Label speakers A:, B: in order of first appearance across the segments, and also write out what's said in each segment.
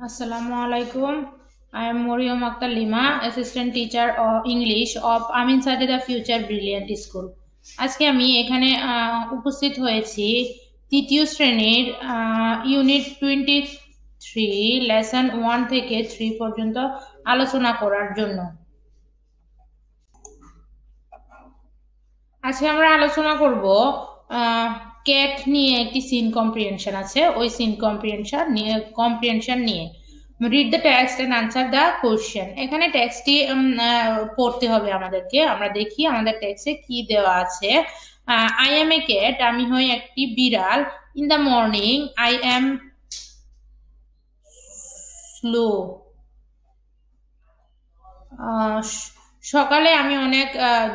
A: Assalamualaikum. I am Moriam Akhtar Lima, Assistant Teacher of English of Amin-Sajeda Future Brilliant School. আজকে আমি এখানে উপস্থিত হয়েছি তৃতীয় শ্রেণীর ইউনিট 23 লেসন 1 থেকে 3 পর্যন্ত আলোচনা করার জন্য। আজকে আমরা আলোচনা করব ক্যাট নিয়ে একটি সিন কম্প্রিহেনশন আছে, ওই সিন কম্প্রিহেনশন নিয়ে read the text and answer the question. এখানে টেক্সটটি পড়তে হবে আমাদেরকে। আমরা দেখি আমাদের টেক্সটে কি দেওয়া আছে। আই এম এ ক্যাট, আমি হই একটি বিড়াল। In the morning I am slow, সকালে আমি অনেক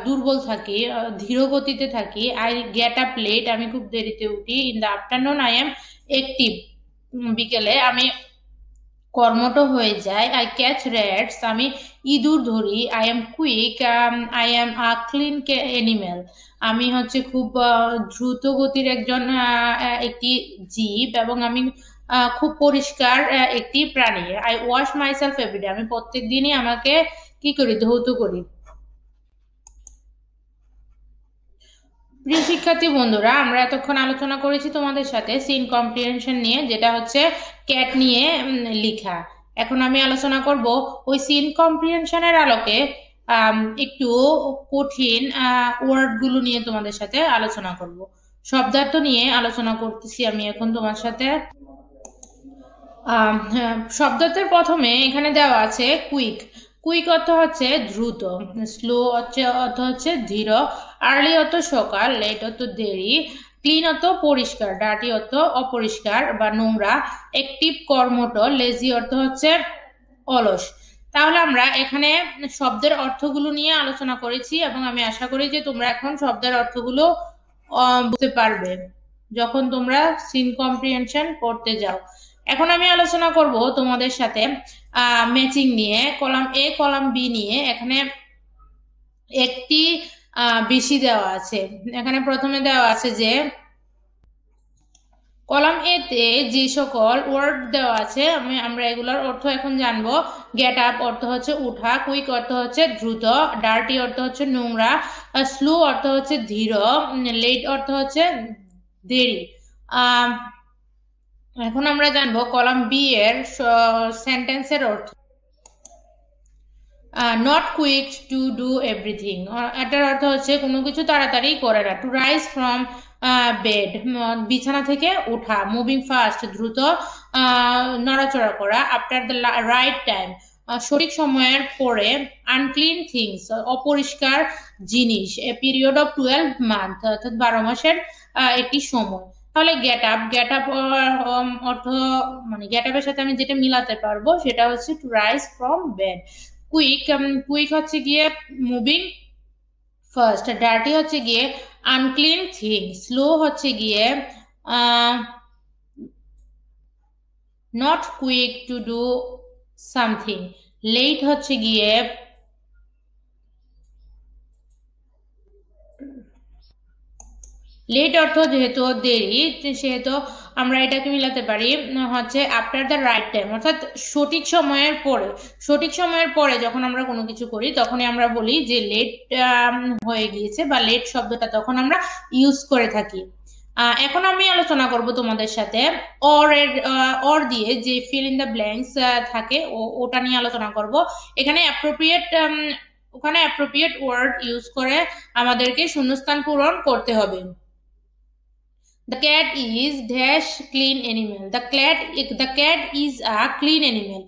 A: দুর্বল থাকি, ধীর গতিতে থাকি। আই গেট আপ লেট, আমি খুব দেরিতে উঠি। In the afternoon I am active, বিকেলে আমি কর্মঠ হয়ে যায়। আই ক্যাচ র্যাটস, আমি ইঁদুর ধরি। I am quick, I am a clean animal, আমি হচ্ছে খুব দ্রুত গতির একটি জীব এবং আমি খুব পরিষ্কার একটি প্রাণী। আই ওয়াশ মাইসেলফ এভরিডে, আমি প্রত্যেক দিনই আমাকে কি করি, ধৌত করি। প্রিয় শিক্ষার্থী বন্ধুরা, আমরা এতক্ষণ আলোচনা করেছি তোমাদের সাথে সিন কম্প্রিহেনশন নিয়ে, যেটা হচ্ছে ক্যাট নিয়ে লেখা। এখন আমি আলোচনা করব ওই সিন কম্প্রিহেনশনের আলোকে একটু কঠিন ওয়ার্ডগুলো নিয়ে তোমাদের সাথে আলোচনা করব। শব্দার্থ নিয়ে আলোচনা করতেছি আমি এখন তোমার সাথে। শব্দার্থের প্রথমে এখানে দেওয়া আছে কুইক। কুইক অর্থ হচ্ছে দ্রুত, স্লো অর্থ হচ্ছে ধীর, আর্লি অর্থ সকাল, লেট অর্থ দেরি, ক্লিন অর্থ পরিষ্কার, ডার্টি অর্থ অপরিষ্কার বা নোংরা, অ্যাক্টিভ কর্মঠ, লেজি অর্থ হচ্ছে অলস। তাহলে আমরা এখানে শব্দের অর্থগুলো নিয়ে আলোচনা করেছি এবং আমি আশা করি যে তোমরা এখন শব্দের অর্থগুলো বুঝতে পারবে যখন তোমরা সিন কম্প্রিহেনশন পড়তে যাও। এখন আমি আলোচনা করব তোমাদের সাথে ম্যাচিং নিয়ে, কলাম এ কলাম বি নিয়ে। এখানে একটি বেশি দেওয়া আছে। এখানে প্রথমে দেওয়া আছে যে কলাম এ তে যে সকল ওয়ার্ড দেওয়া আছে আমরা এগুলোর অর্থ এখন জানবো। গেট আপ অর্থ হচ্ছে উঠা, কুইক অর্থ হচ্ছে দ্রুত, ডার্টি অর্থ হচ্ছে নোংরা, স্লো অর্থ হচ্ছে ধীর, লেট অর্থ হচ্ছে দেরি। এখন আমরা জানবো কলাম বি এর সেন্টেন্সের অর্থ। Not quick to do everything, এটার অর্থ হচ্ছে কোনো কিছু তাড়াতাড়ি করে না। টু রাইজ ফ্রম বেড, বিছানা থেকে ওঠা। মুভিং ফাস্ট, দ্রুত নড়াচড়া করা। আফটার দ্য রাইট টাইম, সঠিক সময়ের পরে। আনক্লিন থিংস, অপরিষ্কার জিনিস। এ পিরিয়ড অফ 12 মান্থ, অর্থাৎ 12 মাসের একটি সময়। তাহলে গেট আপ, গেট আপ অর্থ মানে গেট আপের সাথে আমি যেটা মিলাতে পারবো সেটা হচ্ছে to rise from bed. Quick, quick হচ্ছে গিয়ে মুভিং ফার্স্ট। ডার্টি হচ্ছে গিয়ে আনক্লিন থিং। স্লো হচ্ছে গিয়ে not quick to do something. Late হচ্ছে গিয়ে লেট অর্থ যেহেতু দেরি, সেহেতু আমরা এটাকে মিলাতে পারি হচ্ছে আফটার দ্য রাইট টাইম, অর্থাৎ সঠিক সময়ের পরে। সঠিক সময়ের পরে যখন আমরা কোনো কিছু করি তখনই আমরা বলি যে লেট হয়ে গিয়েছে, বা লেট শব্দটা তখন আমরা ইউজ করে থাকি। এখন আমি আলোচনা করব তোমাদের সাথে অর দিয়ে যে ফিল ইন দ্য ব্ল্যাঙ্কস থাকে ওটা নিয়ে আলোচনা করব। এখানে অ্যাপ্রোপ্রিয়েট ওয়ার্ড ইউজ করে আমাদেরকে শূন্যস্থান পূরণ করতে হবে। The cat is dash clean animal. The cat is a clean animal.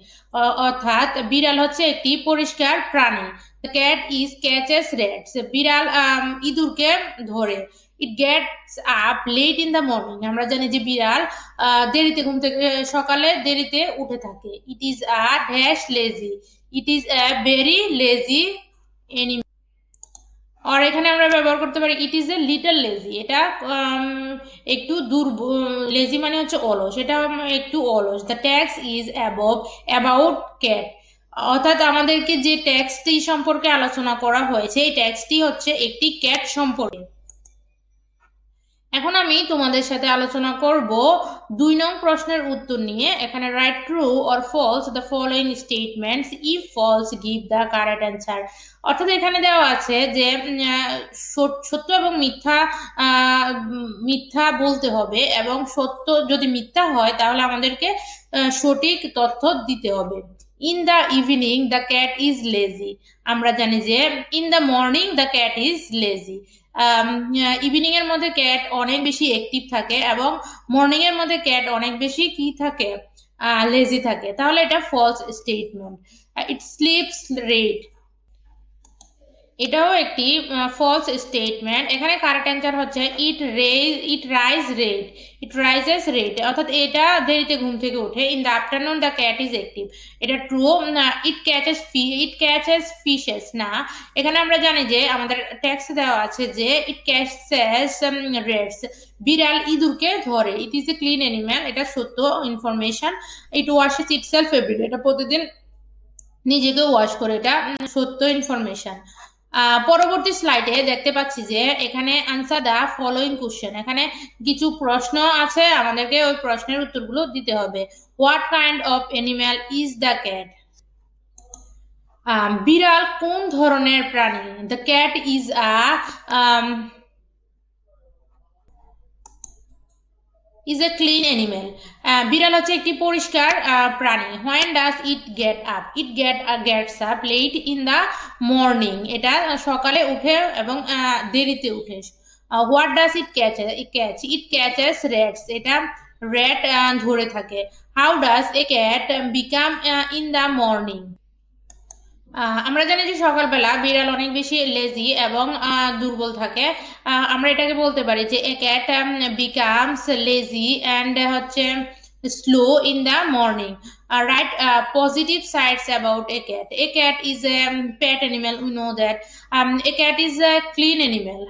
A: অর্থাৎ বিড়াল হচ্ছে একটি পরিষ্কার প্রাণী। The cat is catches rats. বিড়াল ইঁদুরকে ধরে। It gets up late in the morning. আমরা জানি যে বিড়াল দেরিতে ঘুম থেকে সকালে দেরিতে উঠে থাকে। It is a dash lazy. It is a very lazy animal. আর এখানে আমরা ব্যবহার করতে পারি it is a little lazy. এটা একটু দুর্বল, লেজি মানে হচ্ছে অলস, এটা একটু অলস। The tax is about cat, অর্থাৎ আমাদেরকে যে ট্যাক্সটি সম্পর্কে আলোচনা করা হয়েছে এই ট্যাক্সটি হচ্ছে একটি ক্যাট সম্পর্কে। এখন আমি তোমাদের সাথে আলোচনা করব 2 নং প্রশ্নের উত্তর নিয়ে। এখানে write true or false the following statements, if false give the correct answer. অর্থাৎ এখানে দেওয়া আছে যে সত্য এবং মিথ্যা বলতে হবে, এবং সত্য যদি মিথ্যা হয় তাহলে আমাদেরকে সঠিক তথ্য দিতে হবে। In the evening the cat is lazy. আমরা জানি যে in the morning the cat is lazy. Evening এর মধ্যে ক্যাট অনেক বেশি অ্যাক্টিভ থাকে, এবং মর্নিং এর মধ্যে ক্যাট অনেক বেশি কি থাকে, লেজি থাকে। তাহলে এটা ফলস স্টেটমেন্ট। ইট স্লিপস রেড, এটাও একটি ফলস স্টেটমেন্ট। এখানে কারেক্ট অ্যান্সার হচ্ছে ইট রাইজেস রেড, অর্থাৎ এটা দেরিতে ঘুম থেকে ওঠে। In the afternoon the cat is active, এটা ট্রু। ইট ক্যাচেস ফিশেস, না, এখানে আমরা জানি যে আমাদের টেক্সট দেওয়া আছে যে ইট ক্যাচেস রেডস, বিড়াল ইঁদুরকে ধরে। It is a clean animal, এটা সত্য ইনফরমেশন। ইট ওয়াশেস ইটসেলফ এভরিডে, এটা প্রতিদিন নিজেকে ওয়াশ করে, এটা সত্য ইনফরমেশন। পরবর্তী স্লাইডে দেখতে পাচ্ছি যে এখানে আনসার দা ফলোইং কোশ্চেন, এখানে কিছু প্রশ্ন আছে, আমাদেরকে ওই প্রশ্নের উত্তরগুলো দিতে হবে। What kind of animal is the cat? বিড়াল কোন ধরনের প্রাণী? The cat is a clean animal, বিড়াল হচ্ছে একটি পরিষ্কার প্রাণী। When does it get up? It gets up late in the morning, এটা সকালে উঠে এবং দেরিতে উঠে। What does it catch? It catches rats, এটা র্যাট ধরে থাকে। How does a cat become in the morning? আমরা জানি যে সকালবেলা বিড়াল অনেক বেশি লেজি এবং দুর্বল থাকে। আমরা এটাকে বলতে পারি যে a cat becomes lazy and হচ্ছে slow in the morning. Right positive sides about a cat. A cat is a pet animal, we know that. A cat is a clean animal.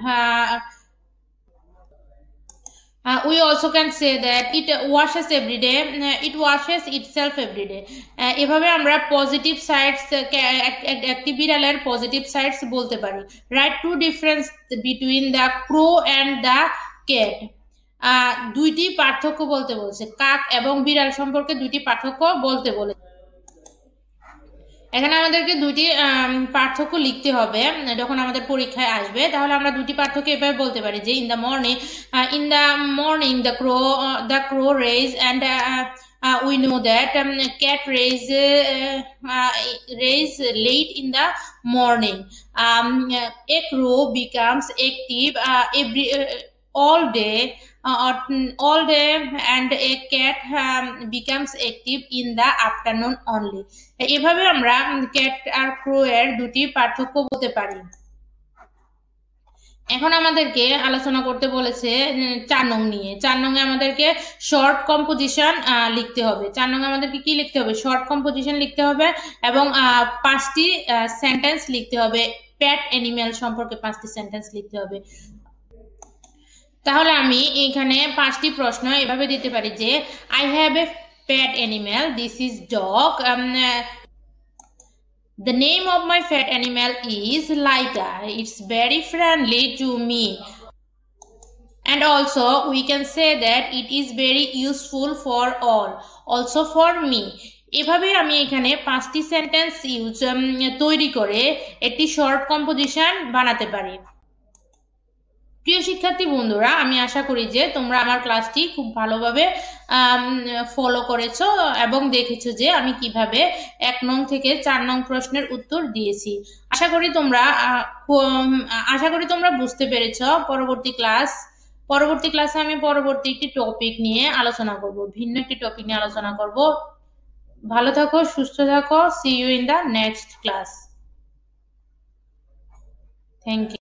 A: We also can say that it washes every day, it washes itself every day. এভাবে আমরা positive sides, একটি বিড়ালের positive sides বলতে পারি। Write two difference between the crow and the cat, দুইটি পার্থক্য বলতে বলছে। কাক এবং বিড়াল সম্পর্কে দুইটি পার্থক্য বলতে বলে। এখানে আমাদেরকে দুইটি পার্থক্য লিখতে হবে যখন আমাদের পরীক্ষায় আসবে। তাহলে আমরা দুটি পার্থক্য এভাবে বলতে পারি যে in the morning the crow raise and we know that cat raise late in the morning. A crow becomes active all day and a cat becomes active in the afternoon only. এভাবে আমরা cat আর ক্রো এর দুটি পার্থক্য বলতে পারি। এখন আমাদেরকে আলোচনা করতে বলেছে 4 নং নিয়ে। 4 নং এ আমাদেরকে শর্ট কম্পোজিশন লিখতে হবে। 4 নং এ আমাদেরকে কি লিখতে হবে? শর্ট কম্পোজিশন লিখতে হবে এবং 5টি সেন্টেন্স লিখতে হবে। পেট অ্যানিমেল সম্পর্কে 5টি সেন্টেন্স লিখতে হবে। তাহলে আমি এখানে 5টি প্রশ্ন এভাবে দিতে পারি যে I have a pet animal, this is dog. The name of my pet animal is Laika. It's very friendly to me. And also we can say that it is very useful for all, also for me. এভাবে আমি এখানে 5টি sentence তৈরি করে একটি short composition বানাতে পারি। প্রিয় শিক্ষার্থী বন্ধুরা, আমি আশা করি যে তোমরা আমার ক্লাসটি খুব ভালোভাবে ফলো করেছো এবং দেখেছো যে আমি কিভাবে 1 নং থেকে 4 নং প্রশ্নের উত্তর দিয়েছি। আশা করি তোমরা বুঝতে পেরেছো। পরবর্তী ক্লাসে আমি পরবর্তী একটি টপিক নিয়ে আলোচনা করব, ভিন্ন একটি টপিক নিয়ে আলোচনা করব। ভালো থাকো, সুস্থ থাকো। See you in the next class. Thank you.